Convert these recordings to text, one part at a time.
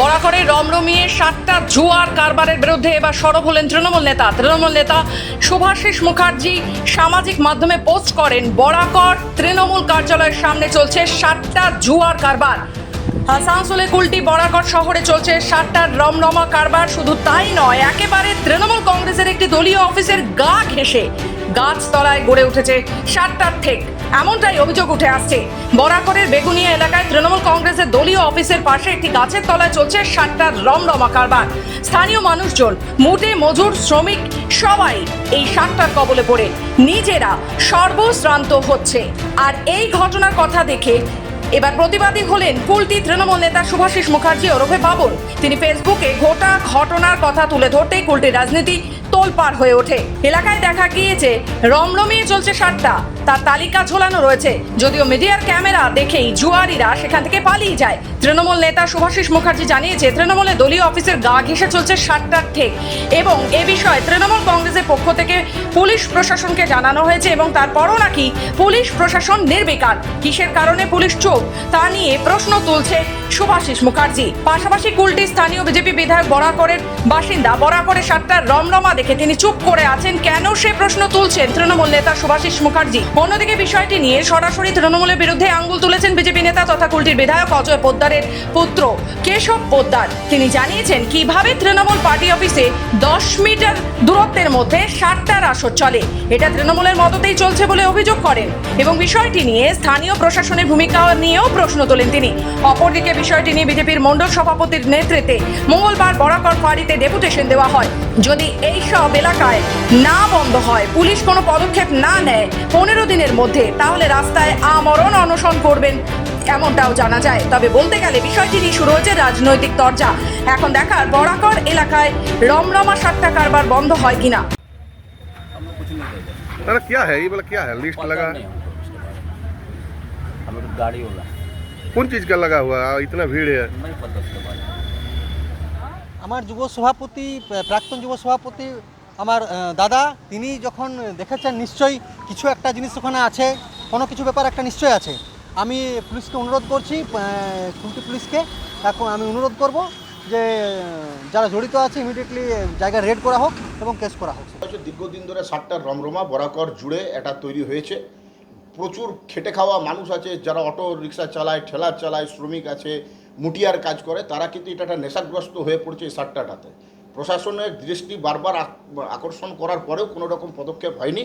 বরাকরে রমরমিয়ে 7টা জুয়ার কারবারের বিরুদ্ধে এবার সরব হলেন তৃণমূল নেতা শুভাশিস মুখার্জি সামাজিক মাধ্যমে পোস্ট করেন, বরাকর তৃণমূল কার্যালয়ের সামনে চলছে 7টা জুয়ার কারবার। আসানসোলে কুলটি বরাকর শহরে চলছে 7টার রমরমা কারবার। শুধু তাই নয়, একেবারে তৃণমূল কংগ্রেসের একটি দলীয় অফিসের গা ঘেঁষে গাছতলায় গড়ে উঠেছে 7টার ঠেক, এমনটাই অভিযোগ উঠে আসছে। বরাকরের বেগুনিয়া এলাকায় তৃণমূল কংগ্রেসের দলীয় অফিসের পাশে একটি গাছের তলায় চলছে 7টার রমরমা কারবার। স্থানীয় মানুষজন, মুটে মজুর, শ্রমিক সবাই এই 7টার কবলে পড়ে নিজেরা সর্বশ্রান্ত হচ্ছে। আর এই ঘটনার কথা দেখে এবার প্রতিবাদী হলেন কুলটি তৃণমূল নেতা শুভাশিস মুখার্জি ওরফে বাবুল। তিনি ফেসবুকে গোটা ঘটনার কথা তুলে ধরতেই কুলটির রাজনীতি তোলপাড় হয়ে ওঠে। এলাকায় দেখা গিয়েছে রমরমিয়ে চলছে 7টা, তার তালিকা ঝোলানো রয়েছে। যদিও মিডিয়ার ক্যামেরা দেখেই জুয়ারিরা সেখান থেকে পালিয়ে যায়। তৃণমূল নেতা শুভাশিস মুখার্জি জানিয়েছে, তৃণমূলের দলীয় অফিসের গা ঘেঁষে চলছে 7টার ঠেক এবং এ বিষয়ে তৃণমূল কংগ্রেসের পক্ষ থেকে পুলিশ প্রশাসনকে জানানো হয়েছে এবং তারপরও নাকি পুলিশ প্রশাসন নির্বিকার। কিসের কারণে পুলিশ চুপ তা নিয়ে প্রশ্ন তুলছে শুভাশিস মুখার্জি। পাশাপাশি কুলটি স্থানীয় বিজেপি বিধায়ক বরাকরের বাসিন্দা, বরাকরে 7টার রমরমা দেখে তিনি চুপ করে আছেন কেন, সে প্রশ্ন তুলছেন তৃণমূল নেতা শুভাশিস মুখার্জি। অন্যদিকে বিষয়টি নিয়ে সরাসরি তৃণমূলের বিরুদ্ধে আঙ্গুল তুলেছেন বিজেপি নেতা তথা কুলটির বিধায়ক অজয় পোদ্দারের পুত্র কেশব পোদ্দার। তিনি জানিয়েছেন কিভাবে তৃণমূল পার্টি অফিসে 10 মিটার দূরত্বের মধ্যে 7টার আসর চলে, এটা তৃণমূলের মদতেই চলছে বলে অভিযোগ করেন এবং বিষয়টি নিয়ে স্থানীয় প্রশাসনের ভূমিকা নিয়েও প্রশ্ন তোলেন তিনি। অপরদিকে বিষয়টি নিয়ে বিজেপির মণ্ডল সভাপতির নেতৃত্বে মঙ্গলবার বরাকর ফাঁড়িতে ডেপুটেশন দেওয়া হয়। যদি এই সব এলাকায় না বন্ধ হয়, পুলিশ কোনো পদক্ষেপ না নেয় 15 দিনের মধ্যে, তাহলে রাস্তায় আমরণ অনশন করবেন এমনটাও জানা যায়। তবে বলতে গেলে বিষয়টি নিয়ে শুরু হয়েছে রাজনৈতিক তরজা। এখন দেখার বরাকর এলাকায় রমরমা 7টা কারবার বন্ধ হয় কিনা। क्या है ये, बोला क्या है लिस्ट लगा? हमें तो गाड़ी वाला कौन चीज का लगा हुआ है? इतना भीड़ है। नहीं पता उसके बारे में। আমার যুব সভাপতি, প্রাক্তন যুব সভাপতি আমার দাদা, তিনি যখন দেখেছেন নিশ্চয়ই কিছু একটা জিনিস ওখানে আছে, কোনো কিছু ব্যাপার একটা নিশ্চয়ই আছে। আমি পুলিশকে অনুরোধ করছি, কুলটি পুলিশকে এখন আমি অনুরোধ করব যে যারা জড়িত আছে ইমিডিয়েটলি জায়গা রেড করা হোক এবং কেস করা হোক। দীর্ঘদিন ধরে 7টার রমরমা বরাকর জুড়ে এটা তৈরি হয়েছে। প্রচুর খেটে খাওয়া মানুষ আছে, যারা অটো রিক্সা চালায়, ঠেলা চালায়, শ্রমিক আছে, মুটিয়ার কাজ করে, তারা কিন্তু এটা একটা নেশাগ্রস্ত হয়ে পড়ছে এই 7টাটাতে। প্রশাসনের দৃষ্টি বারবার আকর্ষণ করার পরেও কোনো রকম পদক্ষেপ হয়নি।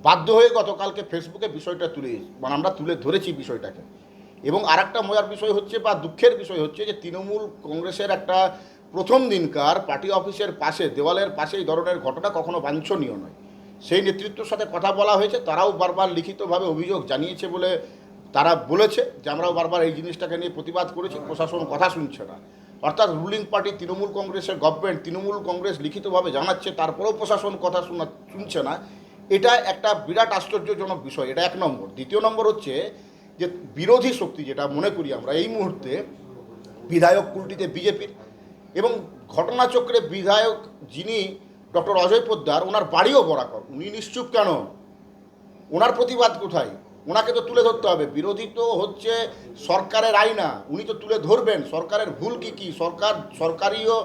বাধ্য হয়ে গতকালকে ফেসবুকে বিষয়টা আমরা তুলে ধরেছি বিষয়টাকে। এবং আর একটা মজার বিষয় হচ্ছে বা দুঃখের বিষয় হচ্ছে যে তৃণমূল কংগ্রেসের একটা প্রথম দিনকার পার্টি অফিসের পাশে, দেওয়ালের পাশে এই ধরনের ঘটনা কখনো বাঞ্ছনীয় নয়। সেই নেতৃত্বের সাথে কথা বলা হয়েছে, তারাও বারবার লিখিতভাবে অভিযোগ জানিয়েছে বলে তারা বলেছে যে আমরাও বারবার এই জিনিসটাকে নিয়ে প্রতিবাদ করেছি, প্রশাসন কথা শুনছে না। অর্থাৎ রুলিং পার্টি তৃণমূল কংগ্রেসের গভর্নমেন্ট, তৃণমূল কংগ্রেস লিখিতভাবে জানাচ্ছে, তারপরেও প্রশাসন কথা শুনছে না। এটা একটা বিরাট আশ্চর্যজনক বিষয়, এটা 1 নম্বর। দ্বিতীয় নম্বর হচ্ছে যে বিরোধী শক্তি, যেটা মনে করি আমরা এই মুহূর্তে বিধায়ক কুলটিতে বিজেপির, এবং ঘটনাচক্রে বিধায়ক যিনি ডক্টর অজয় পোদ্দার, ওনার বাড়িও বরাকর, উনি নিশ্চুপ কেন? ওনার প্রতিবাদ কোথায়? ওনাকে তো তুলে ধরতে হবে। বিরোধী তো হচ্ছে সরকারের আইনা, উনি তো তুলে ধরবেন সরকারের ভুল কী সরকারিও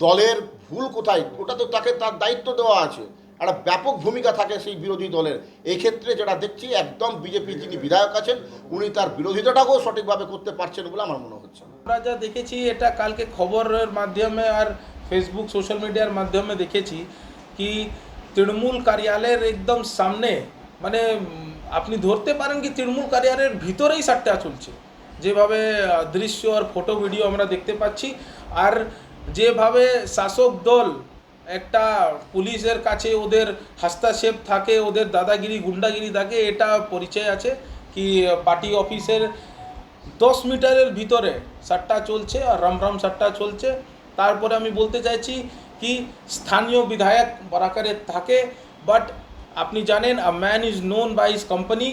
দলের ভুল কোথায়, ওটা তো তাকে তার দায়িত্ব দেওয়া আছে। একটা ব্যাপক ভূমিকা থাকে সেই বিরোধী দলের। এই ক্ষেত্রে যেটা দেখছি, একদম বিজেপি যিনি বিধায়ক আছেন উনি তার বিরোধিতাটাকেও সঠিকভাবে করতে পারছেন বলে আমার মনে হচ্ছে। আমরা যা দেখেছি, এটা কালকে খবরের মাধ্যমে আর ফেসবুক সোশ্যাল মিডিয়ার মাধ্যমে দেখেছি কি তৃণমূল কার্যালয়ের একদম সামনে, মানে আপনি ধরতে পারেন কি তৃণমূল কার্যালয়ের ভিতরেই 7টা চলছে। যেভাবে দৃশ্য আর ফটো ভিডিও আমরা দেখতে পাচ্ছি, আর যেভাবে শাসক দল একটা পুলিশের কাছে ওদের হস্তক্ষেপ থাকে, ওদের দাদাগিরি গুন্ডাগিরি থাকে, এটা পরিচয় আছে কি পার্টি অফিসের 10 মিটারের ভিতরে 7টা চলছে আর রমরম 7টা চলছে। তারপরে আমি বলতে চাইছি কি স্থানীয় বিধায়ক বরাকরে থাকে, বাট আপনি জানেন a man is known by his company.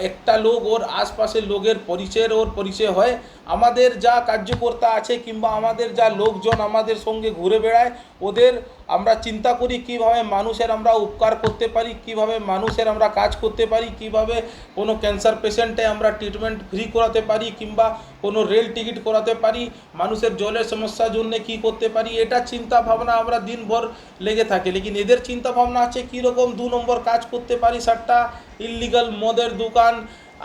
একটা লোক ওর আশপাশের লোকের ওর পরিচয় হয়। আমাদের যা কার্যকর্তা আছে কিংবা আমাদের যা লোকজন আমাদের সঙ্গে ঘুরে বেড়ায়, ওদের আমরা চিন্তা করি কিভাবে মানুষের আমরা উপকার করতে পারি, কিভাবে মানুষের আমরা কাজ করতে পারি, কিভাবে কোনো ক্যান্সার পেশেন্টে আমরা ট্রিটমেন্ট ফ্রি করাতে পারি কিংবা কোনো রেল টিকিট করাতে পারি, মানুষের জলের সমস্যার জন্য কি করতে পারি, এটা চিন্তা ভাবনা আমরা দিনভর লেগে থাকি। লেকিন এদের চিন্তা ভাবনা আছে কীরকম 2 নম্বর কাজ করতে পারি। 7টা ইললিগাল মদের দোকান,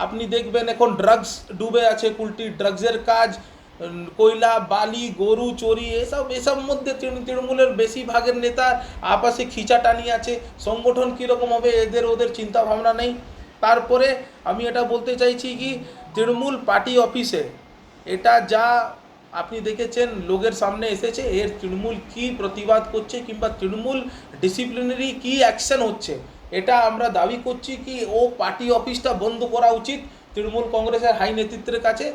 আপনি দেখবেন এখন ড্রাগস ডুবে আছে, কুলটি ড্রাগসের কাজ, কয়লা বালি গরু চুরি, এসব মধ্যে তৃণমূলের বেশিরভাগের নেতার আপসে খিচাটানি আছে। সংগঠন কীরকম হবে ওদের চিন্তা ভাবনা নেই। তারপরে আমি এটা বলতে চাইছি কি, তৃণমূল পার্টি অফিসে এটা যা আপনি দেখেছেন লোকের সামনে এসেছে, এর তৃণমূল কি প্রতিবাদ করছে কিংবা তৃণমূল ডিসিপ্লিনারি কি অ্যাকশন হচ্ছে, এটা আমরা দাবি করছি কি ও পার্টি অফিসটা বন্ধ করা উচিত তৃণমূল কংগ্রেসের হাই নেতৃত্বের কাছে।